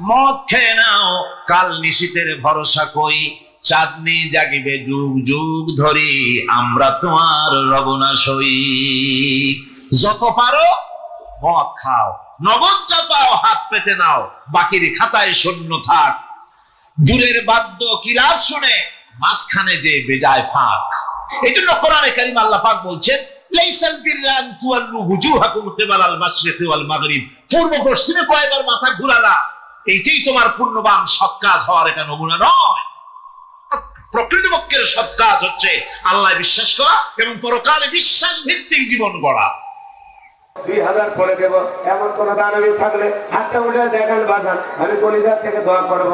মদ খেয়ে নাও, কাল নিশীতের ভরসা কই, চাঁদনি জাগিবে যুগ যুগ ধরি, আমরা তোমার রবনা সই। যত পারো মদ খাও, নগদ চাপাও, হাত পেতে নাও, বাকির খাতায় শূন্য থাক, দূরের বাদ্য কিলাপ শুনে মাঝখানে যে বেজায় ফাঁক। এই জন্য কোরআনে কারীম আল্লাহ পাক বলছেন লাইসাল বিররা আন তুওয়াল্লু ওয়ুজুহাকুম কিবালাল মাশরিকি ওয়াল মাগরিব, পূর্ব পশ্চিমে কয়বার মাথা ঘুরালা, এইটাই তোমার পুণ্যবান সৎ কাজ হওয়ার এটা নমুনা নয়। প্রকৃতপক্ষের সৎ কাজ হচ্ছে আল্লাহ বিশ্বাস করা এবং পরকালে বিশ্বাস ভিত্তিক জীবন গড়া।
2000 পরে দেব, এমন কোন দানবী থাকলে হাতটা উঠে দেখান বাজান, আমি কলিজার থেকে দোয়া করব।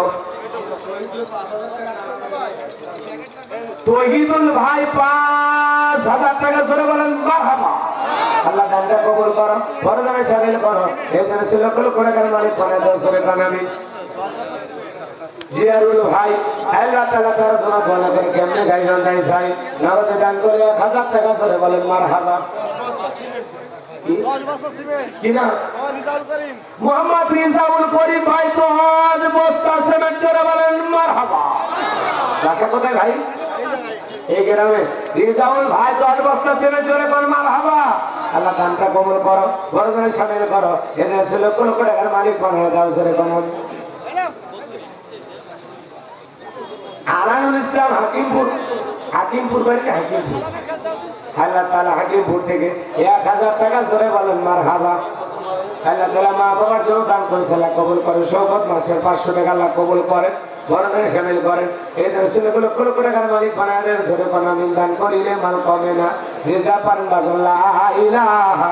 তৌহিদুল ভাই 5000 টাকা ধরে বলেন মারহাবা। আল্লাহ দানটা কবুল করো, বরদানে শামিল করো। এখানে সুলকুল করে কাল মালিক করে দাও সরে কানাবি। জিয়ারুল ভাই আল্লাহ তাআলা তার দোয়া দোয়া করে কেমনে গাইবান দাই চাই, নগদে দান করে 1000 টাকা ধরে বলেন মারহাবা। মোহাম্মদ রিজাউল করিম ভাই 10 বস্তা সিমেন্ট জোরে বলেন মারহাবা। বাসা কোথায় ভাই? এই গ্রামে। রিজাউল ভাই 10 বস্তা সিমেন্ট জোরে বলেন মারহাবা। আল্লাহ দানটা কবুল করো, বরদানে শামিল করো। এদের সুলকুল করে কাল মালিক বানায় দাও সরে কানাবি। আলানুল ইসলাম হাকিমপুর বাড়িতে হাকিমপুর। আল্লাহ তাআলা হাকিমপুর থেকে 1000 টাকা জোরে বলেন মারহাবা। আল্লাহ তাআলা মা বাবার জন্য দান করেছে, আল্লাহ কবুল করে। শওকত মাস্টার 500 টাকা আল্লাহ কবুল করেন, বরদানে শামিল করেন। এই রাসূলগুলো কোন কোন টাকার মালিক বানায় দেন জোরে কোন আমিন। দান করিলে মাল কমে না, যে যা পারেন বাজান লা ইলাহা।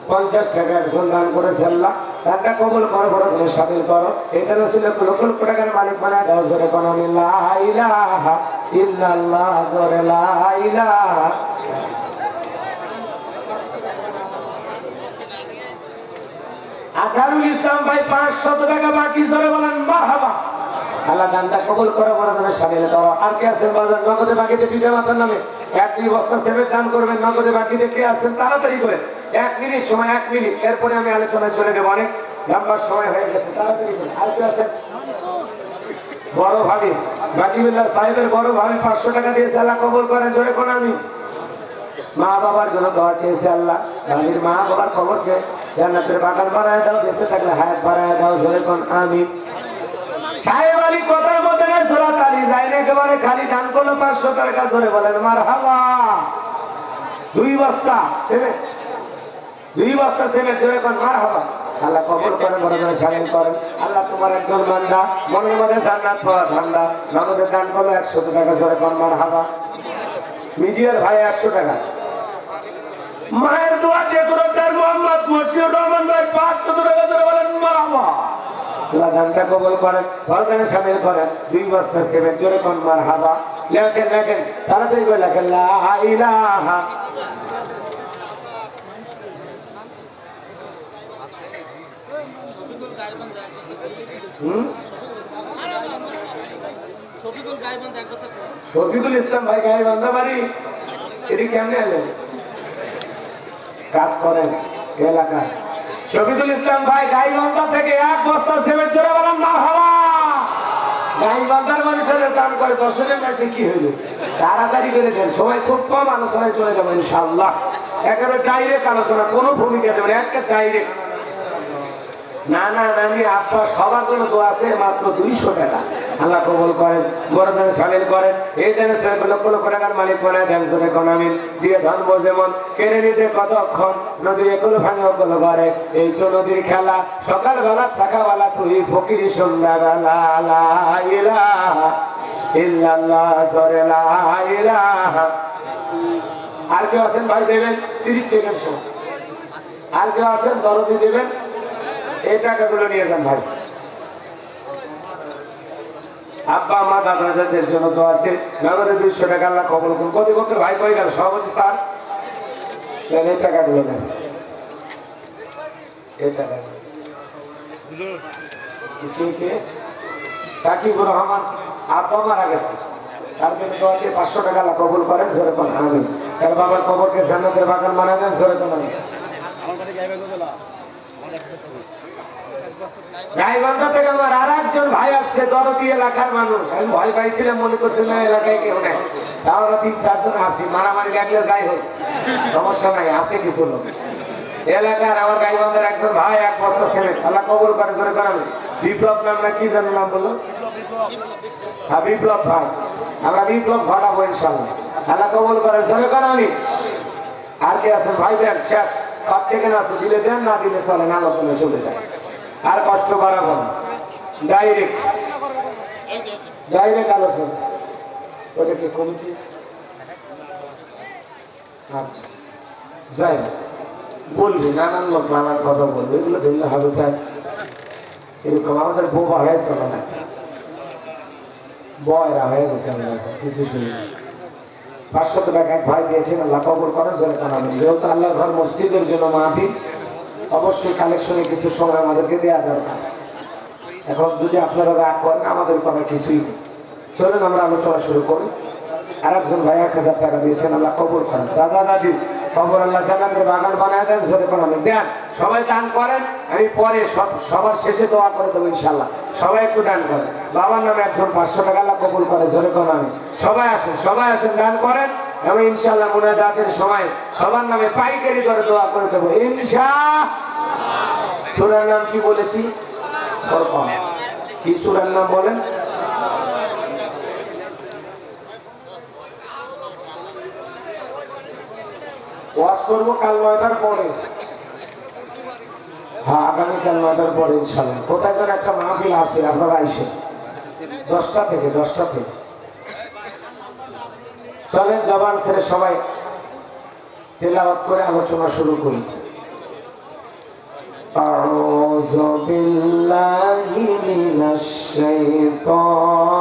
পঞ্চাশ টাকা একজন দান করেছে, আল্লাহ দানটা কবুল করো, বরদানে শামিল করো। এটা রাসূলুল্লাহ লক্ষ লক্ষ টাকার মালিক বানায় দাও জোরে কোন আমিন। লা ইলাহা ইল্লাল্লাহ জোরে লা ইলাহা। আজহারুল ইসলাম ভাই 500 টাকা বাকি জোরে বলেন মারহাবা। আল্লাহ দানটা কবুল করে, বরদানে শামিল করো। আর কে আছেন বাজার নগদে বাকিতে পিতা মাতার নামে 1-2 বস্তা সেবে দান করবেন। নগদে বাকিতে কে আছেন তাড়াতাড়ি করে, 1 মিনিট সময়, 1 মিনিট, এরপরে আমি আলোচনায় চলে যাব। অনেক লম্বা সময় হয়ে গেছে, তাড়াতাড়ি করে। আর কে আছেন? বড় ভাবি বাকিউল্লাহ সাহেবের বড় ভাবি 500 টাকা দিয়েছে, আল্লাহ কবুল করেন জোরে কোন আমিন। মা বাবার জন্য দোয়া চেয়েছে, আল্লাহ ভাবির মা বাবার খবরকে জান্নাতের বাগান বানায় দাও, বেঁচে থাকলে হায়াত বাড়ায় দাও জোরে কোন আমিন। সাহেব আলী কথার মধ্যে ঝোলা তালি যায় না, একেবারে খালি দান করলো 500 টাকা জোরে বলেন মারহাবা। 2 বস্তা সিমেন্ট, 2 বস্তা সিমেন্ট জোরে কোন মারহাবা। আল্লাহ কবুল করেন, বরদানে শামিল করেন। আল্লাহ তোমার একজন বান্দা মনের মধ্যে জান্নাত পাওয়ার ধান্দা, নগদে দান করলো 100 টাকা জোরে কোন মারহাবা। মিডিয়ার ভাই 100 টাকা। মায়ের দোয়া ডেকোরেটর মোহাম্মদ মশিউর রহমান ভাই 500 টাকা জোরে বলেন মারহাবা। আল্লাহ দানটা কবুল করেন, বরদানে শামিল করেন। 2 বস্তা সিমেন্ট জোরে কোন মারহাবা। লেখেন লেখেন তাড়াতাড়ি করে লেখেন লা ইলাহা। শফিকুল ইসলাম ভাই গাইবান্ধা বাড়ি, এটি কেমনে এলেন? কাজ করেন এলাকায়। শফিকুল ইসলাম ভাই গাইবান্ধা থেকে 1 বস্তা সিমেন্ট জোরে বলেন মারহাবা। গাইবান্ধার মানুষের দান করে 10 মাসে কি হইল? তাড়াতাড়ি করে দেন, সময় খুব কম, আলোচনায় চলে যাবো ইনশাআল্লাহ। একেবারে ডাইরেক্ট আলোচনা, কোনো ভূমিকা দেবেন, একটা ডাইরেক্ট। নানা নানি আব্বা সবার জন্য দোয়া আছে, মাত্র 200 টাকা। আল্লাহ কবুল করেন, বরদানে শামিল করেন। এই দেন লক্ষ লক্ষ টাকার মালিক বানায় দেন জোরে কোন আমিন। দিয়ে ধনব যেমন কেড়ে নিতে কতক্ষণ, নদীর একুল ভাঙে অকুল ঘরে। এই তো নদীর খেলা, সকালবেলা টাকাওয়ালা তুই ফকির সন্ধ্যাবেলা। লা ইলাহা ইল্লাল্লাহ জোরে লা ইলাহা। আর কেউ আছেন ভাই দেবেন 30 সেকেন্ড সময়। আর কেউ আছেন দরদি দেবেন, এই টাকাগুলো নিয়ে যান ভাই। আব্বা মা দাদাদের জন্য তো আছে, নগদে 200 টাকা আল্লাহ কবুল করুন। কর্তৃপক্ষের ভাই কই গেল? সভাপতি স্যার এই টাকাগুলো দেন, এই টাকা। সাকিবুর রহমান আব্বা মারা গেছে, তার জন্য তো আছে 500 টাকা আল্লাহ কবুল করেন জোরে কোন আমিন। তার বাবার কবরকে জান্নাতের বাগান বানায় দেন জোরে কোন আমিন। গাইবান্ধা থেকে আমার আর একজন ভাই আসছে, দরদি এলাকার মানুষ। আমি ভয় পাইছিলাম, মনে করছিলাম এলাকায় কেউ নেই, তাহলে 3-4 জন আসি, মারামারি লাগলে যাই হোক সমস্যা নাই, আছে কিছু লোক এলাকার। আমার গাইবান্ধার একজন ভাই 1 বস্তা সিমেন্ট, আল্লাহ কবুল করে জোরে করেন। বিপ্লব নাম না কি জানো নাম বললো? হ্যাঁ, বিপ্লব ভাই, আমরা বিপ্লব ঘটাবো ইনশাল্লাহ। আল্লাহ কবুল করে। চলে কেন আমি আর কে আছেন ভাই? দেন শেষ। পাচ্ছে কেন আছে, দিলে দেন, না দিলে চলে না, আলোচনা চলে যায়। আর কষ্ট বাড়াবো না, ডাইরেক্ট ডাইরেক্ট আলোচনা। ওটা কি কমিটি? আচ্ছা যাই বলবি, নানান লোক নানান কথা বলবে, এগুলো ধরলে হবে তাই। এরকম আমাদের বোবা হয়ে চলে না, বয়রা হয়ে গেছে। আমরা কিছু শুনি 500 টাকা এক ভাই দিয়েছেন, আল্লাহ কবুল করেন। জোরে কানাবেন। যেহেতু আল্লাহ ঘর মসজিদের জন্য মাহফিল, অবশ্যই কালেকশনে কিছু সময় আমাদেরকে দেওয়া দরকার। এখন যদি আপনারা রাগ করেন, আমাদের কোনো কিছুই নেই। চলেন আমরা আলোচনা শুরু করি। আর একজন ভাই 1000 টাকা দিয়েছেন, আল্লাহ কবুল করেন। দাদা দাদি কবর আল্লাহ জান্নাতের বাগান বানায় দেন। জোরে কানাবেন। দেন, সবাই দান করেন। আমি পরে সবার শেষে দোয়া করে দেবো ইনশাল্লাহ। সবাই একটু দান করেন। বাবার নামে একজন 500 টাকা আল্লাহ কবুল করে। জোরে কানাবেন। সবাই আসেন দান করেন। এবং ইনশাল্লাহ মুনাজাতের সময় সবার নামে পাইকারি করে দোয়া করে দেবো ইনশাআল্লাহ। সূরার নাম কি বলেছি? ফরকান। কি সূরার নাম বলেন? ওয়াজ করবো কাল 9টার পরে। হ্যাঁ, আগামীকাল 9টার পরে ইনশাআল্লাহ। কোথায় যেন একটা মাহফিল আছে, আপনারা আইসেন 10টা থেকে। চলেন জবান ছেড়ে সবাই তেলাওয়াত করে আলোচনা শুরু করি। আউযু বিল্লাহি মিনাশ শাইতানির